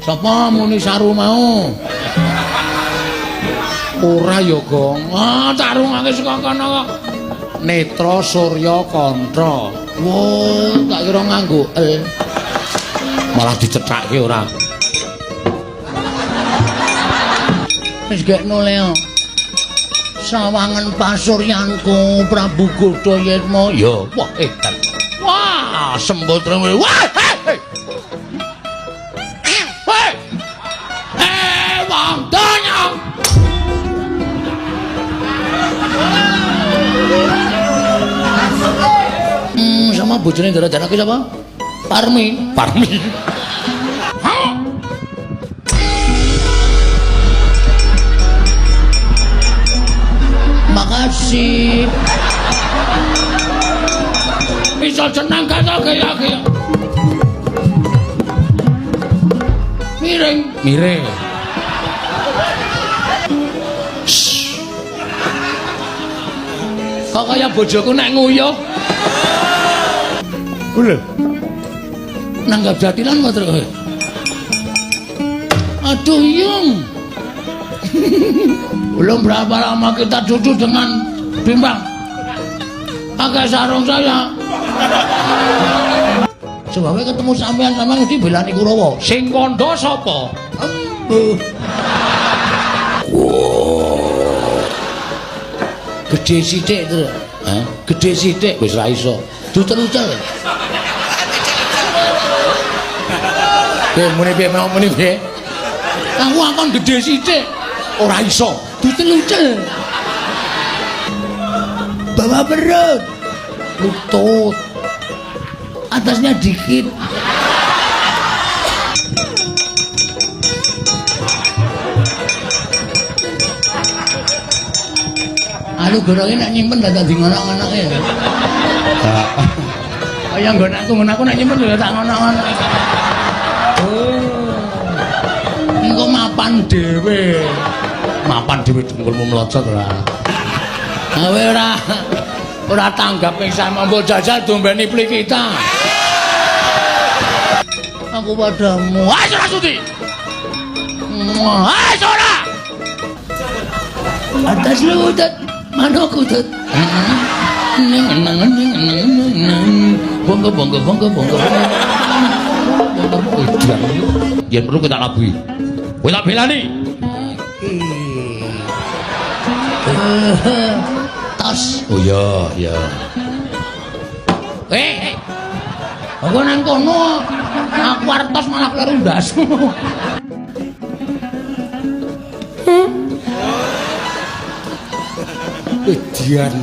Sapa muni saru mau? Ora ya, Gong. Ah, tarungake saka kono kok. Netra Surya Kantra. Wo, tak kira nganggo malah dicethake ora. Wis gekno Leo. Sawangen pasuryanku Prabu Godayatma. Ya, wah edan. Wah, sembut rene. Wah, hei. Wong donya. Sama bojone ndara-ndara ki sapa? Parmi. Makasih. Bisa jeneng kata gaya-gaya. Miring. Kok kaya bojoku nek nguyuh. Lho. Nanggap jatilan kok terus. Aduh, Yung. Belum berapa lama kita duduk dengan Bimbang. Pakai sarung saya. Sebabnya ketemu sampean mesti belani Kurawa. Sing kandha sapa? Gede sithik to. Hah? Gede sithik wis ra iso. Dutel-utel. Muni piye? Aku akan gede sithik. Ora iso. Dutel-utel. Bawa perut. Lutut. Atasnya dikit. Alu gorongnya nak nyimpen dah tadi ngonak-ngonaknya. Yang gonakku nak nyimpen dah tak ngonak-ngonak. Engko mapan dhewe dengkulmu melocot ora. Kowe ora tanggap ing sama mbok jajal dombeni pli kita. Aku padamu. Ayo Rasuti. Ayo ora. Atas lutut, mana kutut. Bonggo. Yen perlu kita labui. Kowe tak belani. Tas. Oh iya. Aku nang kono. Aku artos malah kleru ndas. Dian.